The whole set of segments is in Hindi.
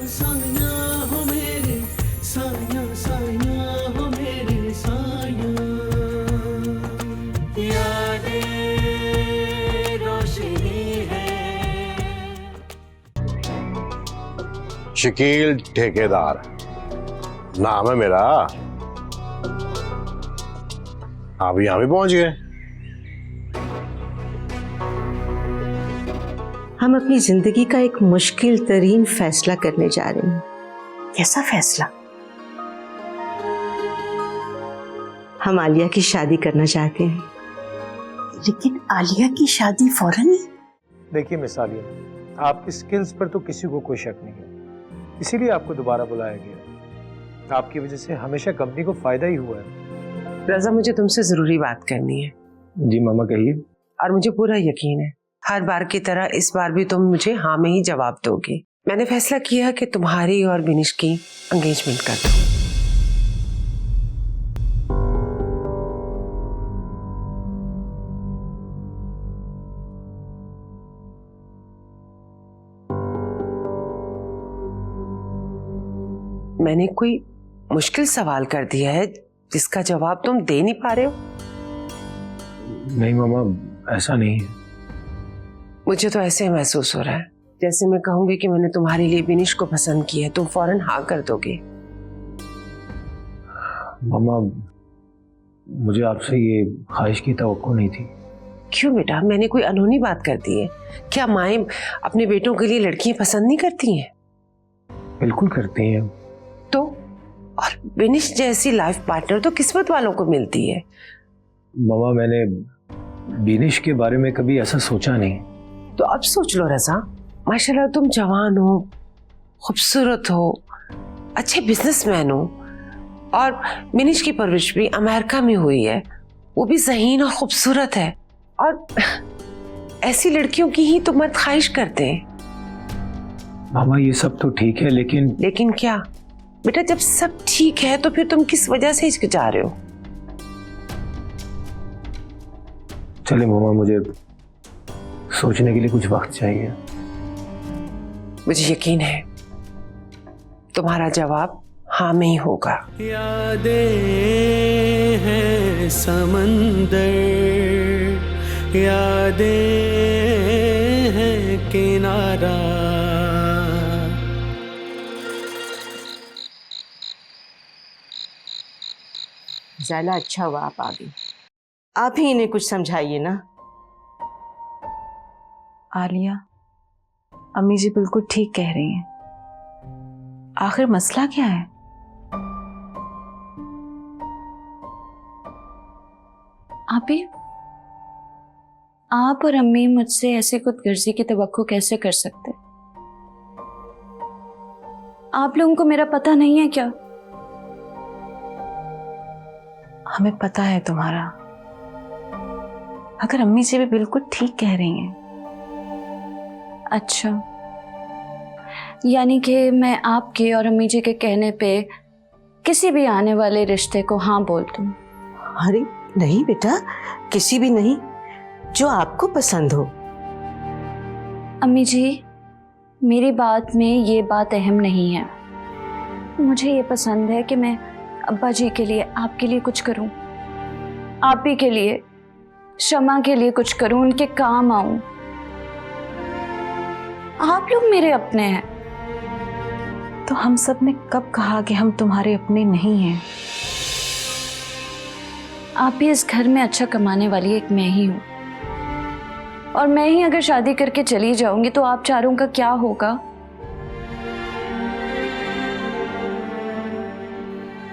साया हो मेरे, साया साया हो मेरे साया। यादें रोशनी है। शकील ठेकेदार नाम है मेरा। आप यहां भी पहुंच गए। हम अपनी जिंदगी का एक मुश्किल तरीन फैसला करने जा रहे हैं। कैसा फैसला? हम आलिया की शादी करना चाहते हैं। लेकिन आलिया की शादी फौरन ही? देखिए मिस आलिया, आपकी स्किल्स पर तो किसी को कोई शक नहीं है, इसीलिए आपको दोबारा बुलाया गया। आपकी वजह से हमेशा कंपनी को फायदा ही हुआ है। रजा, मुझे तुमसे जरूरी बात करनी है। जी मामा कहिए। और मुझे पूरा यकीन है हर बार की तरह इस बार भी तुम मुझे हाँ में ही जवाब दोगे। मैंने फैसला किया कि तुम्हारी और बिनिश की एंगेजमेंट कर दूं। मैंने कोई मुश्किल सवाल कर दिया है जिसका जवाब तुम दे नहीं पा रहे हो? नहीं मामा, ऐसा नहीं है। मुझे तो ऐसे महसूस हो रहा है जैसे मैं कहूंगी कि मैंने तुम्हारे लिए बिनिश को पसंद किया है, तुम फौरन हाँ कर दोगे। मामा, मुझे आपसे ये ख्वाहिश की तवक्को नहीं थी। क्यों बेटा, मैंने कोई अनहोनी बात कर दी है? क्या माएं अपने बेटों के लिए लड़कियां पसंद नहीं करती हैं? बिल्कुल करती हैं। तो और बिनिश जैसी लाइफ पार्टनर तो किस्मत वालों को मिलती है। मामा, मैंने बिनिश के बारे में कभी ऐसा सोचा नहीं। तो अब सोच लो रजा, माशाल्लाह तुम जवान हो, खूबसूरत हो, अच्छे बिजनेसमैन हो, और बिनिश की परवरिश भी अमेरिका में हुई है, वो भी ज़हीन और खूबसूरत है, और ऐसी लड़कियों की ही तो मर्द ख्वाहिश करते हैं। मामा ये सब तो ठीक है, लेकिन क्या बेटा, जब सब ठीक है तो फिर तुम किस वजह से हिचकिचा रहे हो? चले मामा, मुझे सोचने के लिए कुछ वक्त चाहिए। मुझे यकीन है तुम्हारा जवाब हाँ में ही होगा। यादें हैं समंदर, यादें हैं किनारा। ज़ाला, अच्छा हुआ आप आ गई। आप ही इन्हें कुछ समझाइए ना। आलिया, अम्मी जी बिल्कुल ठीक कह रही हैं। आखिर मसला क्या है? आप और अम्मी मुझसे ऐसे खुदगर्जी की तवक्को कैसे कर सकते? आप लोगों को मेरा पता नहीं है क्या? हमें पता है तुम्हारा। अगर अम्मी जी भी बिल्कुल ठीक कह रही हैं। अच्छा, यानी कि मैं आपके और अम्मी जी के कहने पे किसी भी आने वाले रिश्ते को हाँ बोल दूं? अरे नहीं बेटा, किसी भी नहीं, जो आपको पसंद हो। अम्मी जी, मेरी बात में ये बात अहम नहीं है। मुझे ये पसंद है कि मैं अब्बा जी के लिए, आपके लिए कुछ करूं, आप ही के लिए, शमा के लिए कुछ करूं, उनके काम आऊं। आप लोग मेरे अपने हैं। तो हम सब ने कब कहा कि हम तुम्हारे अपने नहीं हैं? आप ही इस घर में अच्छा कमाने वाली एक मैं ही हूं, और मैं ही अगर शादी करके चली जाऊंगी तो आप चारों का क्या होगा?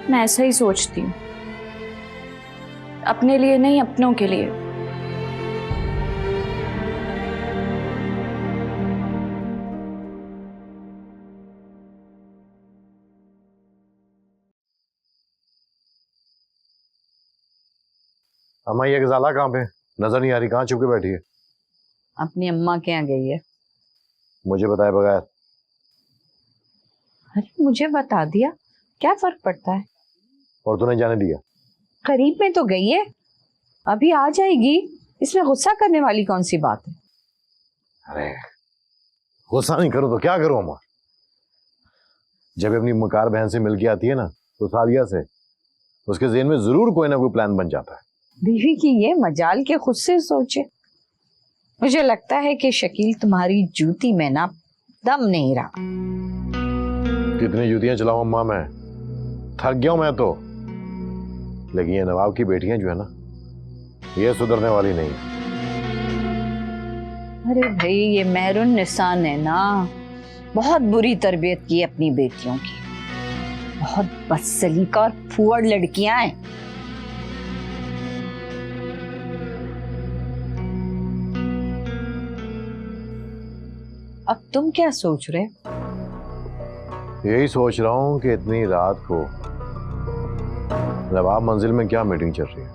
मैं ऐसा ही सोचती हूँ, अपने लिए नहीं, अपनों के लिए। अम्मा, ये ज़ाला कहाँ पे? नजर नहीं आ रही, कहाँ छुप के बैठी है? अपनी अम्मा के यहाँ गई है। मुझे बताए बगैर? अरे मुझे बता दिया, क्या फर्क पड़ता है? और तूने जाने दिया? करीब में तो गई है, अभी आ जाएगी, इसमें गुस्सा करने वाली कौन सी बात है? अरे गुस्सा नहीं करो तो क्या करूं अम्मा? जब अपनी मकार बहन से मिल के आती है ना तो सालिया से, उसके ज़हन में जरूर कोई ना कोई प्लान बन जाता है। बीवी की ये मजाल के खुद से सोचे। मुझे लगता है कि शकील तुम्हारी जूती में ना दम नहीं रहा। कितनी जूतियां चलाऊं अम्मा, मैं थक गया हूं मैं तो। लेकिन ये नवाब की बेटियां जो है ना, ये सुधरने वाली नहीं। अरे भाई, ये मेहरुन निसा ने ना बहुत बुरी तरबियत की अपनी बेटियों की। बहुत बदसलीका और फुअड़ लड़कियां हैं। अब तुम क्या सोच रहे? यही सोच रहा हूं कि इतनी रात को नवाब मंजिल में क्या मीटिंग चल रही है।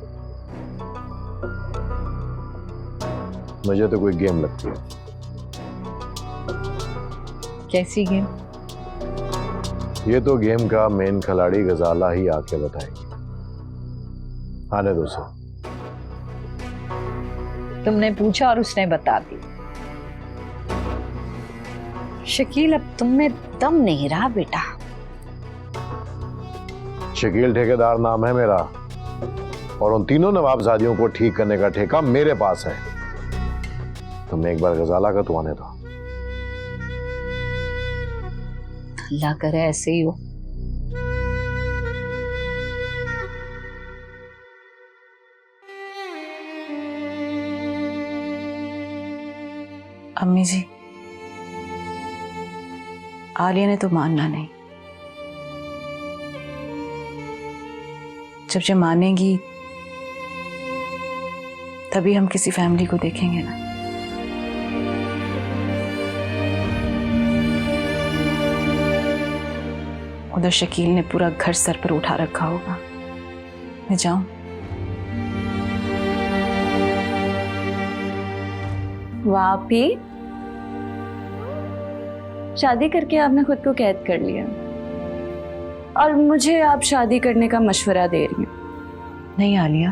मुझे तो कोई गेम लगती है। कैसी गेम? ये तो गेम का मेन खिलाड़ी गजाला ही आके बताएगी। आने दो सर। तुमने पूछा और उसने बता दी। शकील, अब तुम में दम नहीं रहा बेटा। शकील ठेकेदार नाम है मेरा, और उन तीनों नवाबजादियों को ठीक करने का ठेका मेरे पास है। तुमने एक बार गजाला का तो आने दो। अल्लाह करे ऐसे ही हो। अम्मी जी, आलिया ने तो मानना नहीं। जब ये मानेगी तभी हम किसी फैमिली को देखेंगे ना। उधर शकील ने पूरा घर सर पर उठा रखा होगा। मैं जाऊं? वापी, शादी करके आपने खुद को कैद कर लिया और मुझे आप शादी करने का मशवरा दे रही हैं। नहीं आलिया,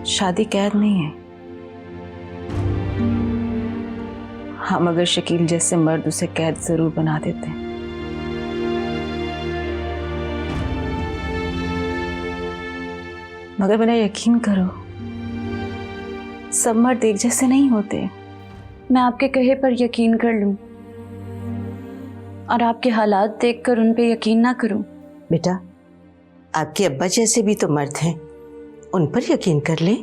शादी कैद नहीं है। हम अगर शकील जैसे मर्द उसे कैद जरूर बना देते हैं। मगर मेरा यकीन करो, सब मर्द एक जैसे नहीं होते। मैं आपके कहे पर यकीन कर लूं और आपके हालात देखकर उन पे यकीन ना करूं? बेटा, आपके अब्बा जैसे भी तो मर्द हैं, उन पर यकीन कर ले।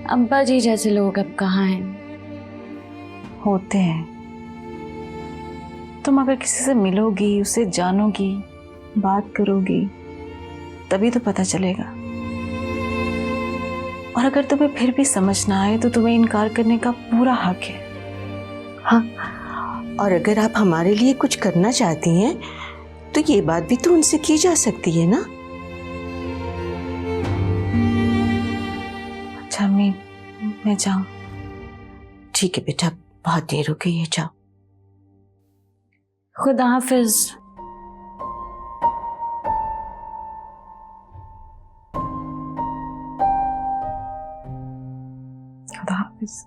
अब्बा जी जैसे लोग अब कहाँ हैं? होते हैं। तुम अगर किसी से मिलोगी, उसे जानोगी, बात करोगी, तभी तो पता चलेगा। और अगर तुम्हें फिर भी समझ ना आए तो तुम्हें इनकार करने का पूरा हक है। हाँ, और अगर आप हमारे लिए कुछ करना चाहती हैं तो ये बात भी तो उनसे की जा सकती है ना। अच्छा अम्मी, मैं जाऊं? ठीक है बेटा, बहुत देर हो गई है, जाओ। खुदा हाफिज। खुदा हाफिज।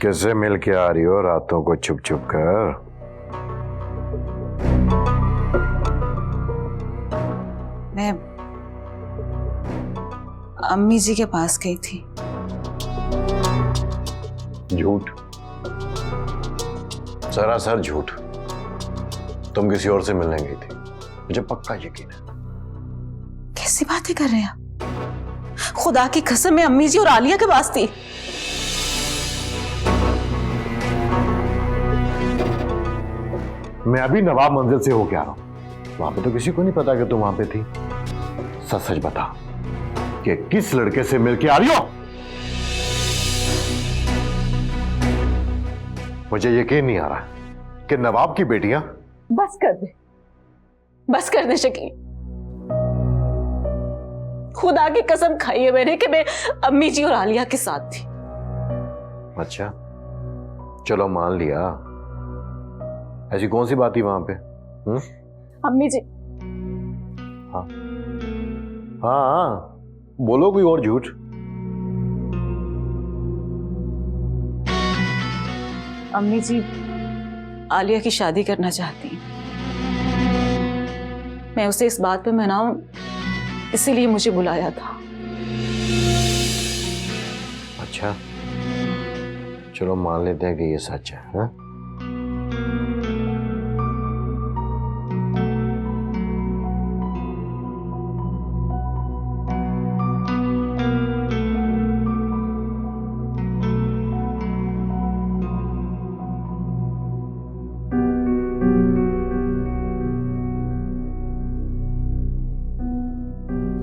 किससे मिल के आ रही हो रातों को छुप छुप कर? मैं अम्मी जी के पास गई थी। झूठ, सरासर झूठ। तुम किसी और से मिलने गई थी, मुझे पक्का यकीन है। कैसी बातें कर रहे हैं आप? खुदा की कसम, मैं अम्मी जी और आलिया के पास थी। मैं अभी नवाब मंजिल से होके आ रहा हूं, वहां पे तो किसी को नहीं पता कि तुम वहां पे थी। सच सच बता कि किस लड़के से मिलके आ रही हो? मुझे यकीन नहीं आ रहा कि नवाब की बेटियां। बस कर दे, बस कर दे शकील। खुदा की कसम खाई है मैंने कि मैं अम्मी जी और आलिया के साथ थी। अच्छा चलो मान लिया, ऐसी कौन सी बात थी वहां पे? अम्मी जी। हाँ हाँ, बोलो कोई और झूठ। अम्मी जी आलिया की शादी करना चाहती हैं। मैं उसे इस बात पे मनाऊं, इसीलिए मुझे बुलाया था। अच्छा चलो मान लेते हैं कि ये सच है, हाँ?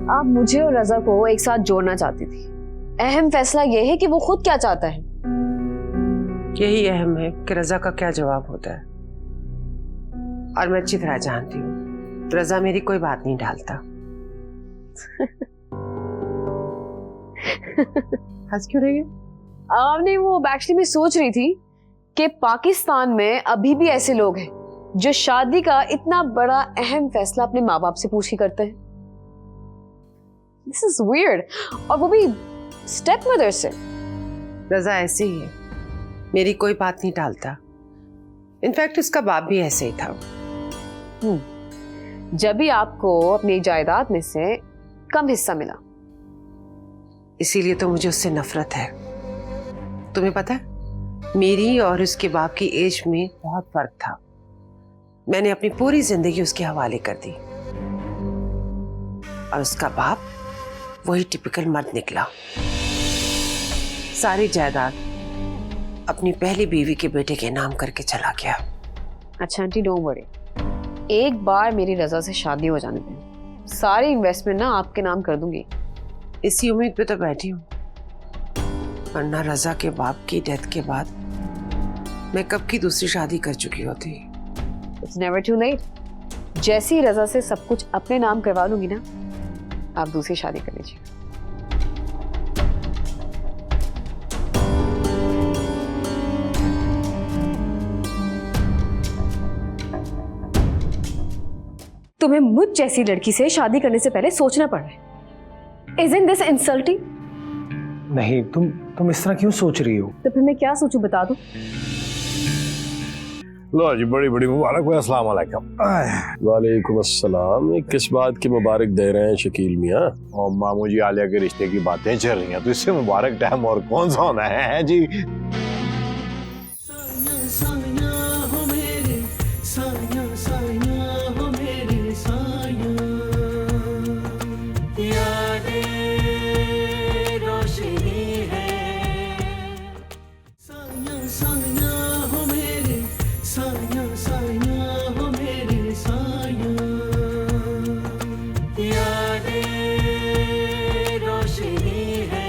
आप मुझे और रजा को एक साथ जोड़ना चाहती थी। अहम फैसला यह है कि वो खुद क्या चाहता है। यही अहम है कि रजा का क्या जवाब होता है। और मैं अच्छी तरह जानती हूँ रजा मेरी कोई बात नहीं डालता। हंस क्यों रही है? नहीं, वो एक्चुअली मैं सोच रही थी कि पाकिस्तान में अभी भी ऐसे लोग हैं जो शादी का इतना बड़ा अहम फैसला अपने माँ बाप से पूछ के करते हैं। This is weird, और वो भी स्टेप मदर से। रजा ऐसे ही है, मेरी कोई बात नहीं टालता। इनफैक्ट उसका बाप भी ऐसे ही था। जब भी आपको अपनी जायदाद में से कम हिस्सा मिला, इसीलिए तो मुझे उससे नफरत है। तुम्हें पता है मेरी और उसके बाप की एज में बहुत फर्क था। मैंने अपनी पूरी जिंदगी उसके हवाले कर दी और उसका बाप वही टिपिकल मर्द निकला। सारी जायदाद अपनी पहली बीवी के बेटे के नाम करके चला गया। अच्छा आंटी डोंट वरी, एक बार मेरी रजा से शादी हो जाने दें, सारी इन्वेस्टमेंट ना आपके नाम कर दूंगी। इसी उम्मीद पे तो बैठी हूँ, वरना रजा के बाप की डेथ के बाद मैं कब की दूसरी शादी कर चुकी होती। It's never too late. जैसे ही रजा से सब कुछ अपने नाम करवा लूंगी ना, आप दूसरी शादी कर लीजिए। तुम्हें मुझ जैसी लड़की से शादी करने से पहले सोचना पड़ रहा है। Isn't this insulting? नहीं, तुम इस तरह क्यों सोच रही हो? तो फिर मैं क्या सोचूं बता दो। लो जी, बड़ी बड़ी मुबारक हो। अस्सलाम वालेकुम। वालेकुम अस्सलाम। ये किस बात की मुबारक दे रहे हैं शकील मियाँ? और मामू जी आलिया के रिश्ते की बातें चल रही हैं, तो इससे मुबारक टाइम और कौन सा होना है जी? साया साया हो मेरे, साया साया हो मेरे साया, यादें रोशनी है। साया साया हो मेरे, साया साया हो मेरे साया, यादें रोशनी है।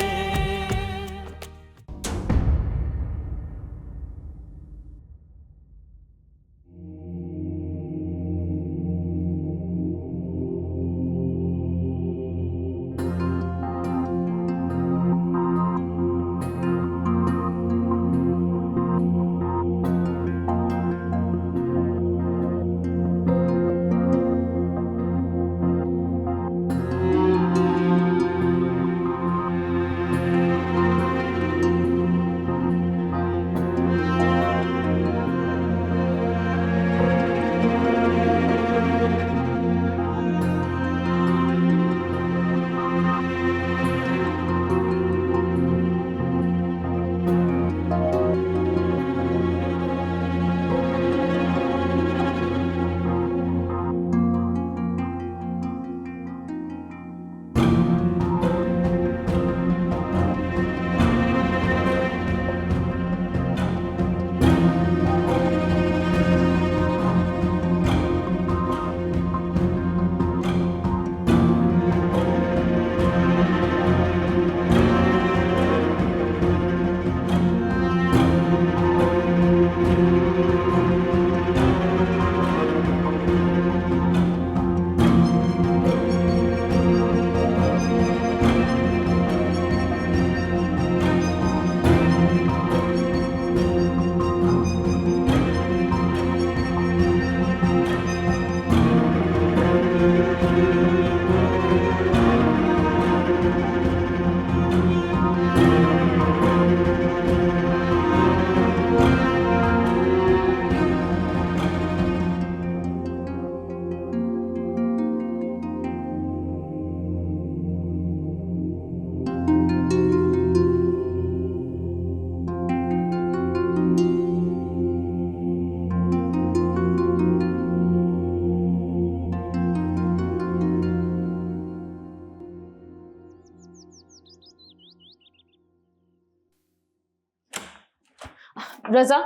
रजा,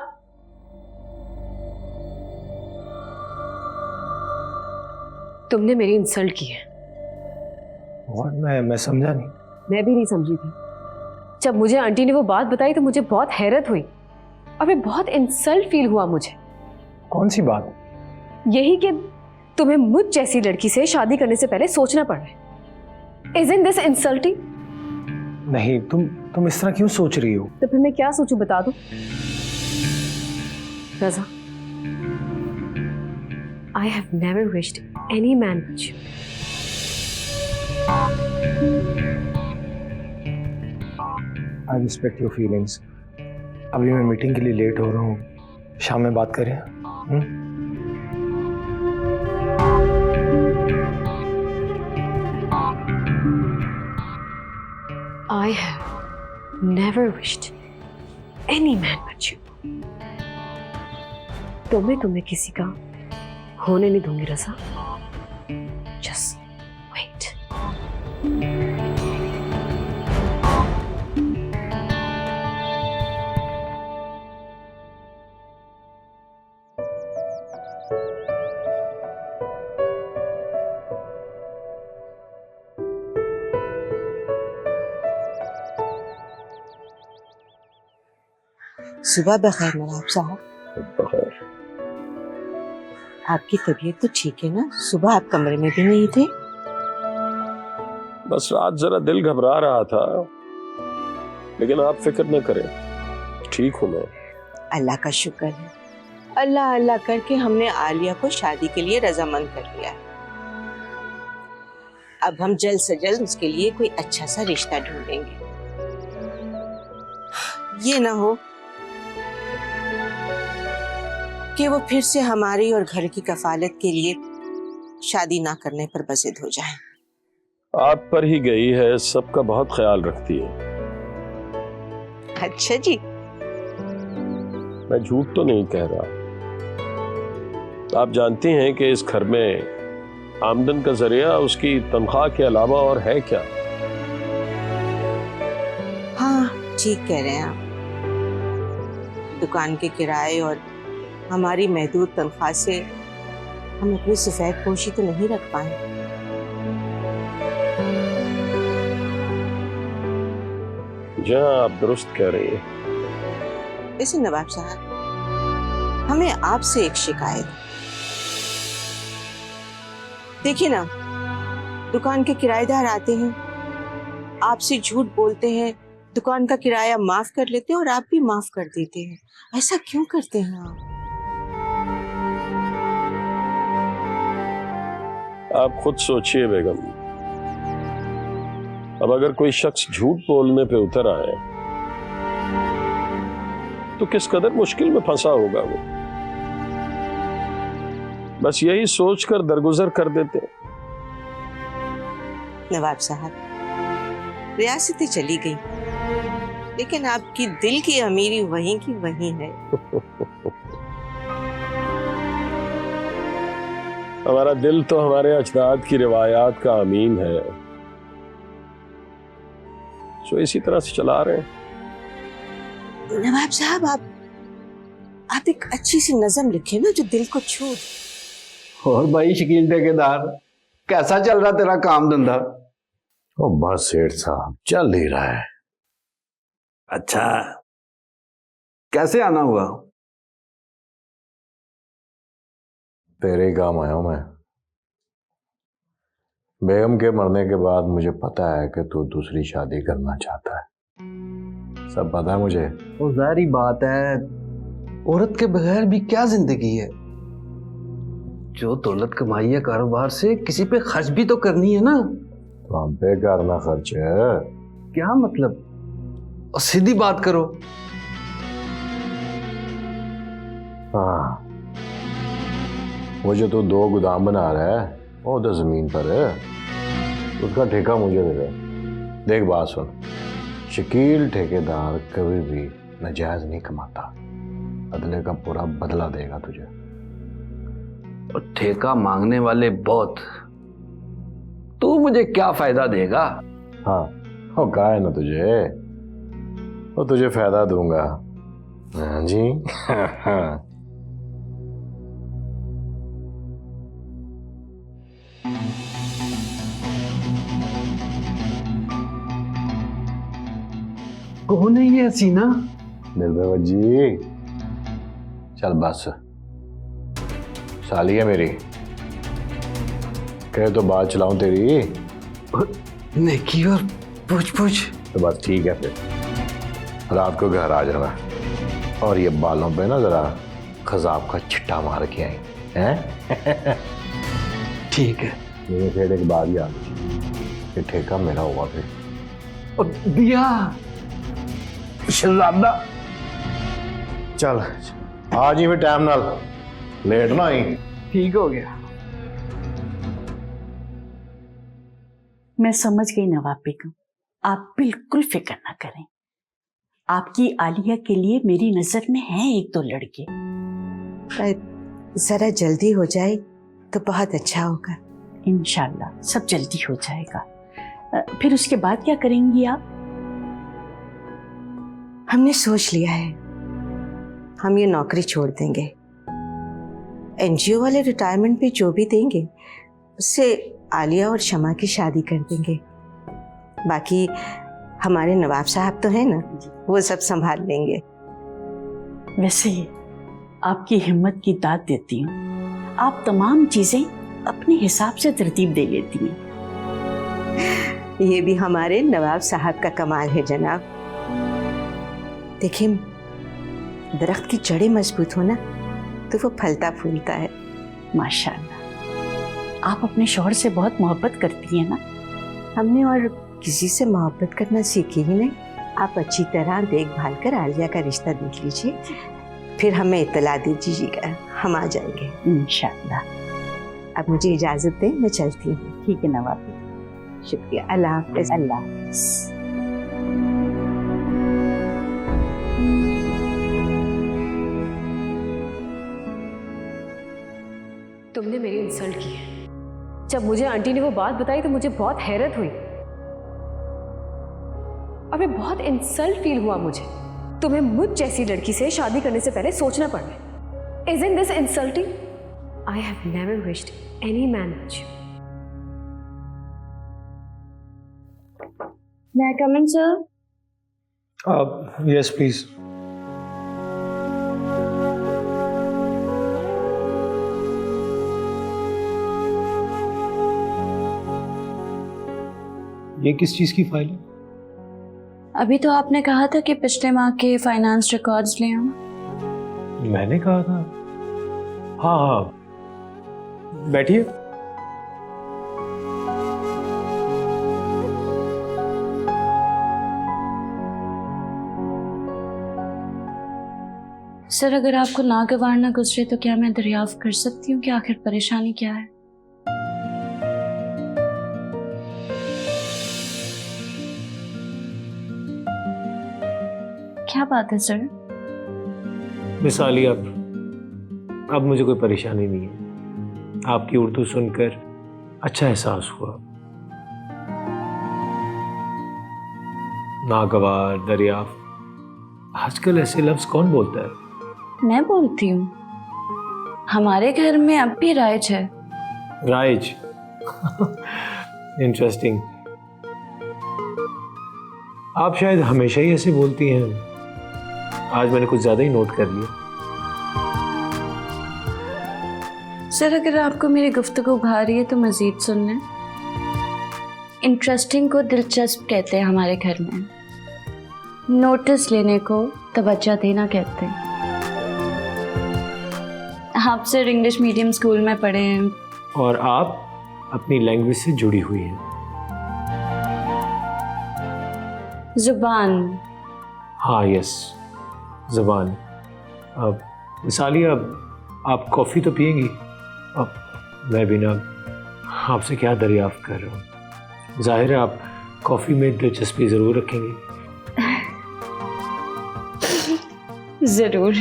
तुमने मेरी इंसल्ट की है। और मैं समझा नहीं। मैं भी नहीं समझी थी। जब मुझे आंटी ने वो बात बताई तो मुझे बहुत हैरत हुई और फिर बहुत इंसल्ट फील हुआ मुझे। कौन सी बात? यही कि तुम्हें मुझ जैसी लड़की से शादी करने से पहले सोचना पड़ रहा है। Isn't this insulting? नहीं, तुम इस तरह क्यों सोच रही हो? तो फिर मैं क्या सोचूं बता दो। रजा, I have never wished any man but you. I respect your feelings. अभी मैं मीटिंग के लिए लेट हो रहा हूँ, शाम में बात करें। I have never wished any man but you. तो मैं तुम्हें किसी का होने नहीं दूंगी रजा। Just wait. सुबह बखैर नवाब साहब। बखैर। आपकी तबीयत तो ठीक है ना? सुबह आप कमरे में भी नहीं थे। बस रात जरा दिल घबरा रहा था, लेकिन आप फिक्र न करें, ठीक हूं मैं। अल्लाह का शुक्र है। अल्लाह अल्लाह करके हमने आलिया को शादी के लिए रजामंद कर लिया है। अब हम जल्द से जल्द उसके लिए कोई अच्छा सा रिश्ता ढूंढेंगे। ये ना हो कि वो फिर से हमारी और घर की कफालत के लिए शादी ना करने पर बज़िद हो जाए। आप पर ही गई है, सबका बहुत ख्याल रखती है। अच्छा जी। मैं झूठ तो नहीं कह रहा। आप जानती हैं कि इस घर में आमदन का जरिया उसकी तनख्वाह के अलावा और है क्या? हाँ, ठीक कह रहे हैं आप। दुकान के किराए और हमारी महदूद तनख्वाह से हम अपनी सफेद पोशी तो नहीं रख पाए। जहाँ आप दुरुस्त कह रही हैं। ऐसे नवाब साहब, हमें आपसे एक शिकायत। देखिए ना, दुकान के किराएदार आते हैं, आपसे झूठ बोलते हैं, दुकान का किराया माफ कर लेते हैं और आप भी माफ कर देते हैं। ऐसा क्यों करते हैं आप? आप खुद सोचिए बेगम, अब अगर कोई शख्स झूठ बोलने पे उतर आए तो किस कदर मुश्किल में फंसा होगा वो। बस यही सोचकर दरगुजर कर देते। नवाब साहब, रियासतें चली गई, लेकिन आपकी दिल की अमीरी वहीं की वहीं है। हमारा दिल तो हमारे अजदाद की रिवायात का अमीन है, जो इसी तरह से चला रहे हैं। नवाब साहब, आप एक अच्छी सी नज़म लिखे ना जो दिल को छू। और भाई शकील ठेकेदार, कैसा चल रहा तेरा काम धंधा? ओ बस सेठ साहब, चल ही रहा है। अच्छा, कैसे आना हुआ? तेरे ही काम आया हूं मैं। बेगम के मरने के बाद मुझे पता है कि तू दूसरी शादी करना चाहता है। सब पता है मुझे। वो जाहिर बात है, औरत के बगैर भी क्या जिंदगी है। जो दौलत कमाई है कारोबार से, किसी पे खर्च भी तो करनी है ना। तो हम पे करना खर्च है। क्या मतलब? और सीधी बात करो। हाँ, वो जो तू 2 गोदाम बना रहा है वो तो जमीन पर है, उसका ठेका मुझे दे दे। देख बात सुन, शकील ठेकेदार कभी भी नाजायज नहीं कमाता, बदले का पूरा बदला देगा तुझे। और ठेका मांगने वाले बहुत, तू मुझे क्या फायदा देगा? हाँ, वो कहा है ना तुझे, वो तुझे फायदा दूंगा। हाँ जी। कौन है ये हसीना? निर्भय जी, चल बस, साली है मेरी, कहे तो बात चलाऊं तेरी। नेकी और पूछ पूछ। तो बस ठीक है, फिर रात को घर आ जाना और ये बालों पे ना जरा खजाब का छिट्टा मार के आई हैं। ठीक है। मुझे फिर एक बात याद, ये ठेका मेरा हुआ फिर। और दिया शहजादा, चल आज ही फिर टाइम नाल, लेट ना आई। ठीक हो गया। मैं समझ गई नवाब बेगम, आप बिल्कुल फिक्र ना करें। आपकी आलिया के लिए मेरी नजर में है एक दो लड़के। जरा जल्दी हो जाए तो बहुत अच्छा होगा। इंशाल्लाह सब जल्दी हो जाएगा। फिर उसके बाद क्या करेंगी आप? हमने सोच लिया है, हम ये नौकरी छोड़ देंगे। एनजीओ वाले रिटायरमेंट पे जो भी देंगे उससे आलिया और शमा की शादी कर देंगे। बाकी हमारे नवाब साहब तो हैं ना, वो सब संभाल लेंगे। वैसे आपकी हिम्मत की दाद देती हूँ, आप तमाम चीजें अपने हिसाब से तरतीब दे लेती हैं। ये भी हमारे नवाब साहब का कमाल है जनाब। देखिए, दरख्त की जड़ें मजबूत हो ना तो वो फलता फूलता है। माशाल्लाह, आप अपने शौहर से बहुत मोहब्बत करती हैं ना? हमने और किसी से मोहब्बत करना सीखी ही नहीं। आप अच्छी तरह देखभाल कर आलिया का रिश्ता देख लीजिए, फिर हमें इत्तला दीजिएगा, हम आ जाएंगे इंशाल्लाह। अब मुझे इजाजत दें, मैं चलती हूँ। ठीक है नवाब, शुक्रिया। अल्लाह हाफ़िज़। अल्लाह हाफ़िज़। तुमने मेरी इंसल्ट की है। जब मुझे आंटी ने वो बात बताई तो मुझे बहुत हैरत हुई और मैं बहुत इंसल्ट फील हुआ मुझे। तुम्हें मुझ जैसी लड़की से शादी करने से पहले सोचना पड़ रहा है। Isn't this insulting? I have never wished any man much. May I come in, sir? Yes, please. ये किस चीज की फाइल है? अभी तो आपने कहा था कि पिछले माह के फाइनेंस रिकॉर्ड्स ले आऊं। मैंने कहा था? हाँ हाँ, बैठिए। सर, अगर आपको नागवार ना गुजरे तो क्या मैं दरियाफ्त कर सकती हूँ कि आखिर परेशानी क्या है? क्या बात है सर? मिस आलिया, अब मुझे कोई परेशानी नहीं है। आपकी उर्दू सुनकर अच्छा एहसास हुआ। नागवार, दरियाफ्त, आजकल ऐसे लफ्ज कौन बोलता है? मैं बोलती हूँ। हमारे घर में अब भी राइज है। राइज? इंटरेस्टिंग। आप शायद हमेशा ही ऐसे बोलती हैं, आज मैंने कुछ ज्यादा ही नोट कर लिया। सर, अगर आपको मेरी गुफ्तगू भा रही है तो मजीद सुन लें। इंटरेस्टिंग को दिलचस्प कहते हैं हमारे घर में, नोटिस लेने को तवज्जो देना कहते हैं। आप सर इंग्लिश मीडियम स्कूल में पढ़े हैं और आप अपनी लैंग्वेज से जुड़ी हुई हैं। जुबान। हाँ, यस, ज़बान। अब मिसाली, अब आप कॉफ़ी तो पिएंगी? अब मैं भी ना आपसे क्या दरियाफ्त कर रहा हूँ। जाहिर है आप कॉफ़ी में दिलचस्पी ज़रूर रखेंगी। जरूर।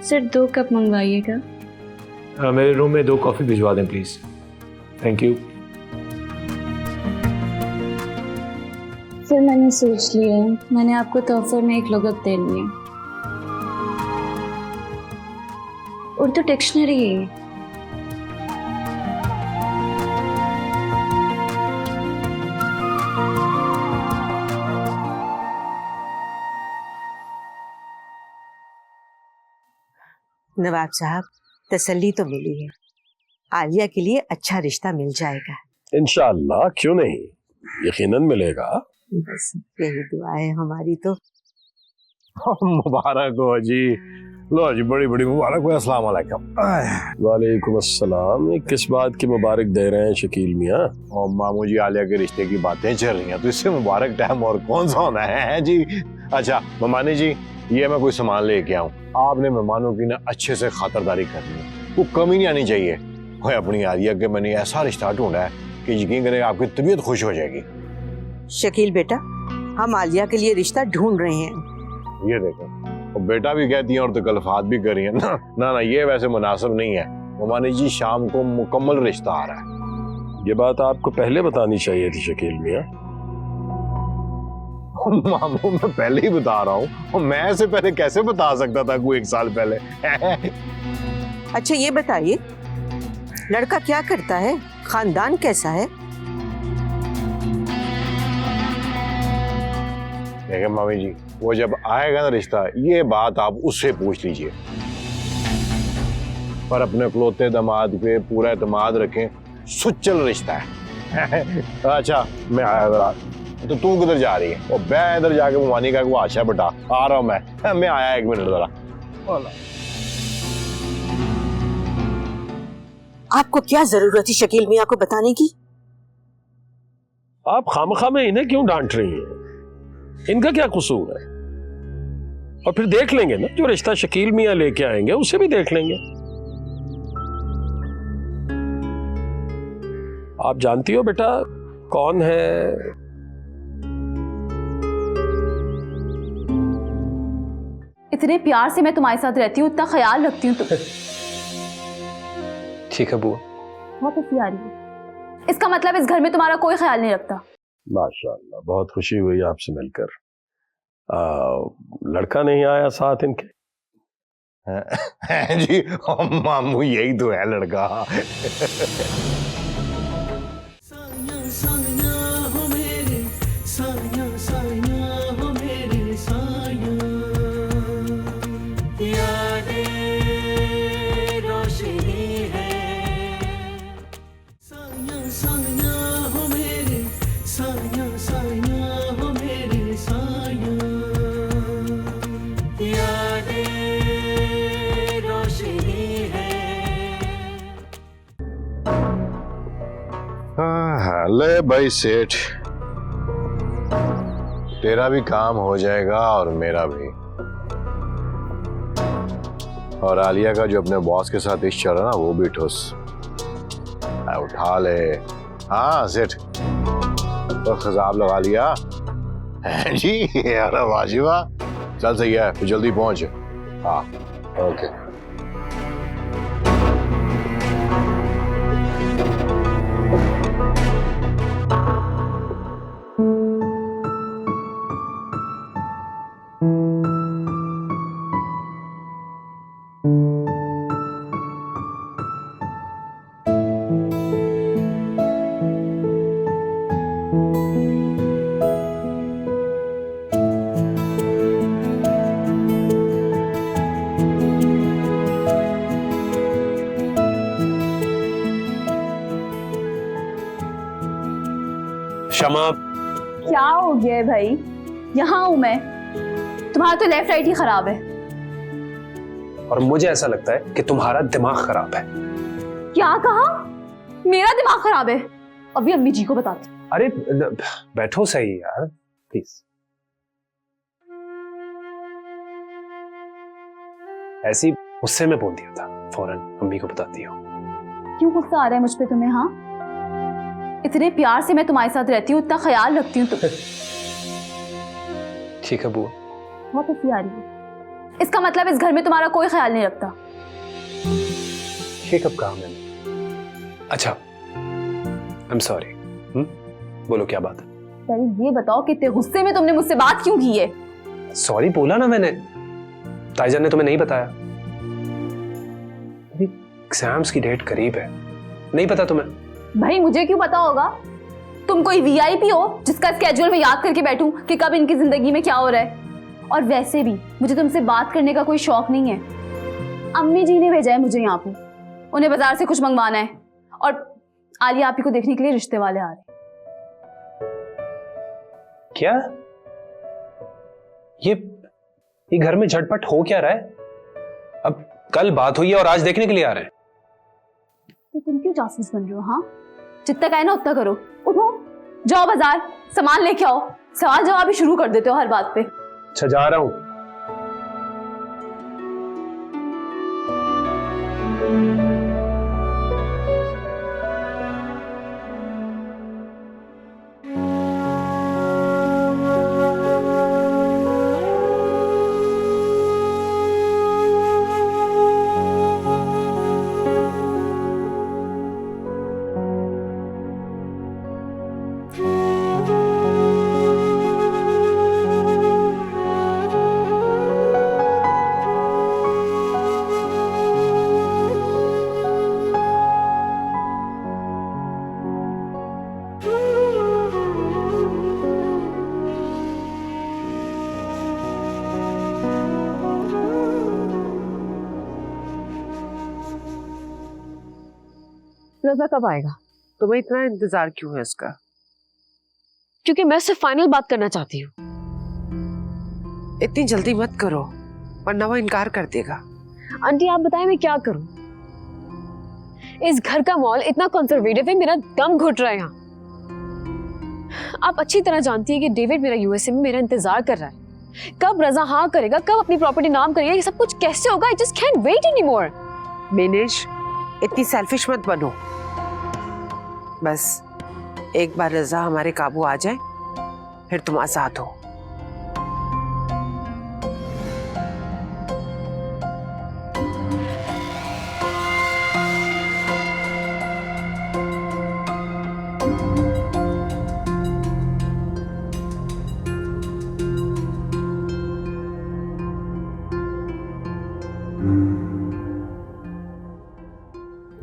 सर, 2 कप मंगवाइएगा। मेरे रूम में 2 कॉफ़ी भिजवा दें प्लीज़। Thank you. फिर मैंने सोच लिया, मैंने आपको तोहफे में एक लुगत देनी है। उर्दू डिक्शनरी। नवाब साहब, तसल्ली तो मिली है, आलिया के लिए अच्छा रिश्ता मिल जाएगा। इंशाअल्लाह, क्यों नहीं, यकीनन मिलेगा। बस यही दुआ है हमारी तो। मुबारक हो जी, लो जी, बड़ी बड़ी मुबारक हो। अस्सलाम वालेकुम। वालेकुम अस्सलाम। ये किस बात की मुबारक दे रहे हैं शकील मियाँ? और मामू जी, आलिया के रिश्ते की बातें चल रही हैं, तो इससे मुबारक टाइम और कौन सा होना है जी। अच्छा ममानी जी, ये मैं कोई सामान लेके आऊँ, आपने मेहमानों की ना अच्छे से खातिरदारी करनी है, वो कमी नहीं आनी चाहिए। ओए अपनी आलिया के मैंने ऐसा रिश्ता ढूंढा है कि यकीन करें आपकी तबीयत खुश हो जाएगी। शकील बेटा, हम आलिया के लिए रिश्ता ढूंढ रहे हैं। ये देखो, और बेटा भी कहती है और तो गलफात भी कर रही है ना। ना ना, ये वैसे मुनासिब नहीं है। ममानी जी, शाम को मुकम्मल रिश्ता आ रहा है। ये बात आपको पहले बतानी चाहिए थी शकील मियाँ। मामू, मैं पहले ही बता रहा हूँ, मैं ऐसे पहले कैसे बता सकता था कोई 1 साल पहले। अच्छा ये बताइए, लड़का क्या करता है, खानदान कैसा है? देखिए मामी जी, वो जब आएगा ना रिश्ता, ये बात आप उससे पूछ लीजिए। पर अपने इकलौते दामाद पे पूरा एतमाद रखें, सुचल रिश्ता है। अच्छा मैं आया जरा, तो तू किधर जा रही है? और मैं इधर जाके ममानी का आशा बेटा आ रहा हूँ, मैं आया 1 मिनट जरा। आपको क्या जरूरत थी शकील मियाँ को बताने की? आप खामखा में इन्हें क्यों डांट रही हैं? इनका क्या कसूर है? और फिर देख लेंगे ना, जो रिश्ता शकील मियाँ लेके आएंगे उसे भी देख लेंगे। आप जानती हो बेटा कौन है? इतने प्यार से मैं तुम्हारे साथ रहती हूँ, इतना ख्याल रखती हूँ। तुम ठीक है बुआ। बहुत हंसी आ रही है। इसका मतलब इस घर में तुम्हारा कोई ख्याल नहीं रखता। माशाल्लाह, बहुत खुशी हुई आपसे मिलकर। लड़का नहीं आया साथ इनके? जी मामू, यही तो है लड़का। ले भाई सेठ, तेरा भी काम हो जाएगा और मेरा भी। और आलिया का जो अपने बॉस के साथ इश्क चल रहा ना, वो भी ठुस उठा ले। हाँ सेठ, तो खजाब लगा लिया है जी। अरे वाजिबा, चल सही है, फिर जल्दी पहुंच। हाँ ओके। शमा, क्या हो गया है भाई? यहाँ हूं मैं, तुम्हारा तो लेफ्ट राइट ही खराब है। और मुझे ऐसा लगता है कि तुम्हारा दिमाग खराब है। क्या कहा? मेरा दिमाग खराब है? अभी अम्मी जी को बताती। अरे बैठो सही यार, प्लीज। ऐसी गुस्से में बोल दिया था, फौरन अम्मी को बताती हो। क्यों गुस्सा आ रहा है मुझ पे तुम्हें? हाँ, इतने प्यार से मैं तुम्हारे साथ रहती हूँ, इतना ख्याल रखती हूँ। ठीक है बुआ। बहुत हंसी आ रही है। इसका मतलब इस घर में तुम्हारा कोई ख्याल नहीं रखता। ये कब कहा मैंने? अच्छा आई एम सॉरी। बोलो क्या बात है? पहले ये बताओ कि इतने गुस्से में तुमने मुझसे बात क्यों की है? सॉरी बोला ना मैंने। ताईजान ने तुम्हें नहीं बताया? अभी एग्जाम्स की डेट करीब है, नहीं पता तुम्हें? भाई मुझे क्यों पता होगा? तुम कोई वीआईपी हो जिसका स्केड्यूल में याद करके बैठूं कि कब इनकी जिंदगी में क्या हो रहा है? और वैसे भी मुझे तुमसे बात करने का कोई शौक नहीं है। अम्मी जी ने भेजा है मुझे यहाँ पे, उन्हें बाजार से कुछ मंगवाना है और आलिया आपी को देखने के लिए रिश्ते वाले आ रहे हैं। क्या ये घर में झटपट हो क्या रहा है? अब कल बात हुई है और आज देखने के लिए आ रहे हैं। तो तुम क्यों जासूस बन रहे हो? हाँ, जितना कहे ना उतना करो। उठो, जाओ बाजार, सामान लेके आओ। सवाल जवाब भी शुरू कर देते हो हर बात पे। अच्छा जा रहा हूं। रजा कब आएगा? तुम्हें इतना इंतजार क्यों है उसका? क्योंकि मैं उससे फाइनल बात करना चाहती हूँ। इतनी जल्दी मत करो वरना वो इनकार कर देगा। आंटी आप बताएं मैं क्या करूं? इस घर का माहौल इतना कंजर्वेटिव है, मेरा दम घुट रहा है यहाँ। आप अच्छी तरह जानती है कि डेविड मेरा यूएसए में मेरा इंतजार कर रहा है। कब रजा हाँ करेगा, कब अपनी प्रॉपर्टी नाम करेगा, ये सब कुछ कैसे होगा? I just can't wait anymore. मिनिश इतनी सेल्फिश मत बनो। बस एक बार रजा हमारे काबू आ जाए फिर तुम आजाद हो।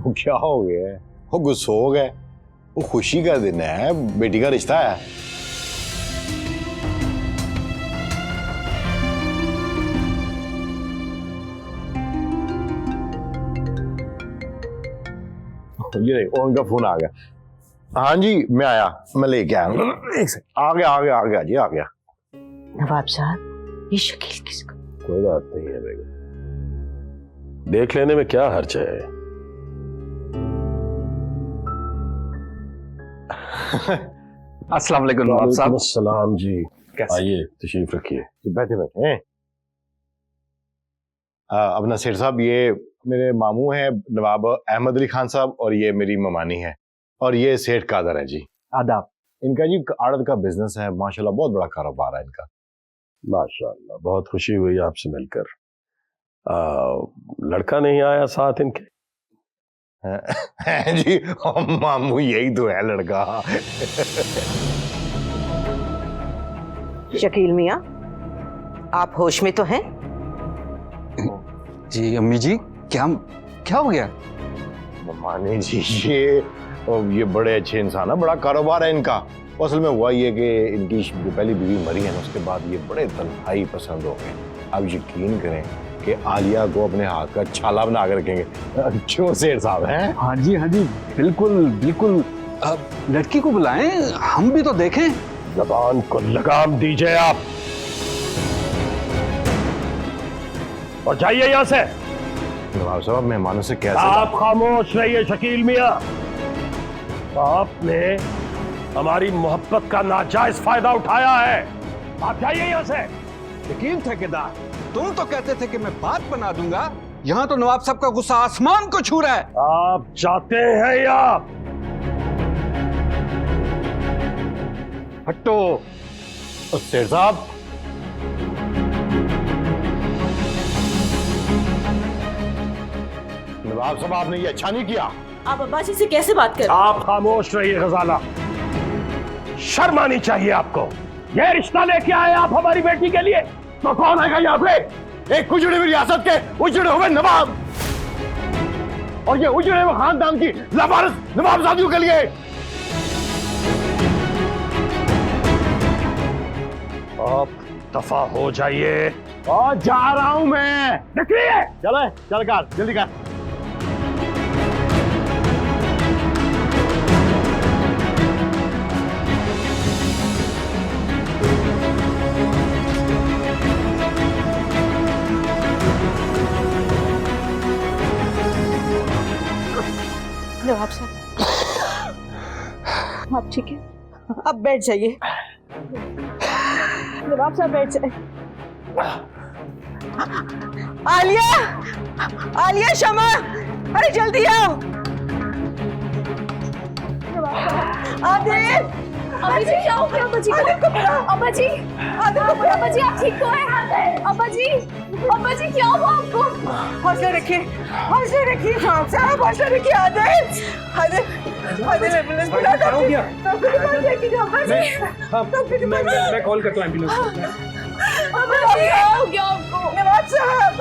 वो क्या हो गया है? वो गुस्सा हो गए? वो खुशी का दिन है, बेटी का रिश्ता है। ये देखो उनका फोन आ गया। हाँ जी मैं आया, मैं लेके आया। एक सेकंड, आ गया जी, आ गया। नवाब साहब ये शकील किसका? कोई बात नहीं है बेगम, देख लेने में क्या हर्ज है। अस्सलाम वालेकुम नवाब साहब। अस्सलाम जी, कैसे? आइए तशरीफ रखिए। बैठे बैठे हैं। अब नसीर साहब ये मेरे मामू हैं नवाब अहमद अली खान साहब, और ये मेरी ममानी है, और ये सेठ कादर है जी। आदाब। इनका जी आड़त का बिजनेस है, माशाल्लाह बहुत बड़ा कारोबार है इनका। माशाल्लाह, बहुत खुशी हुई आपसे मिलकर। लड़का नहीं आया साथ इनके? जी मामू यही तो है लड़का। शकील मियाँ, आप होश में तो हैं? जी अम्मी जी, क्या क्या हो गया? माने जी ये बड़े अच्छे इंसान है, बड़ा कारोबार है इनका। असल में हुआ ये कि इनकी जो पहली बीवी मरी है ना, उसके बाद ये बड़े तन्हाई पसंद हो गए। अब यकीन करें कि आलिया को अपने हाथ का छाला बना कर रखेंगे। क्यों सेठ साहब हैं? हाँ जी बिल्कुल बिल्कुल। अब लड़की को बुलाएं, हम भी तो देखें। जबान को लगाम दीजिए आप, और जाइए यहाँ से। नवाब साहब मेहमानों से कैसे? आप खामोश रहिए शकील मियाँ। आपने हमारी मोहब्बत का नाजायज फायदा उठाया है, आप जाइए यहाँ से। यकीन ठेकेदार, तुम तो कहते थे कि मैं बात बना दूंगा, यहाँ तो नवाब साहब का गुस्सा आसमान को छू रहा है। आप जाते हैं या? हटो सेठ साहब। नवाब साहब आपने ये अच्छा नहीं किया। आप अब्बा जी से कैसे बात कर? आप खामोश रहिए गजाला, शर्म आनी चाहिए आपको। ये रिश्ता लेके आए आप हमारी बेटी के लिए, तो कौन आएगा यहाँ पे? एक उजड़ी हुई रियासत के उजड़े हुए नवाब, और ये उजड़े हुए खानदान की लावारिस नवाबजादियों के लिए। आप दफा हो जाइए। और जा रहा हूं मैं, निकलिए। चलो चल कर, जल्दी कर। नवाब साहब, आप ठीक है? अब बैठ जाइए। नवाब साहब बैठ जाए। आलिया, आलिया, शमा, अरे जल्दी आओ। आदिल, अब्बा जी क्या हो गया? अब्बा जी अब्बा जी, अब्बा जी आप ठीक तो हैं? अब्बा जी क्या हुआ आपको? हौसला रखिए, हौसला रखिए साहब, हौसला रखिए। आदिल, आदिल, एम्बुलेंस बुला दो। डॉक्टर के पास लेके जाओ। मैं कॉल करता हूँ एम्बुलेंस। अब्बा जी क्या हो गया आपको? नवाब साहब,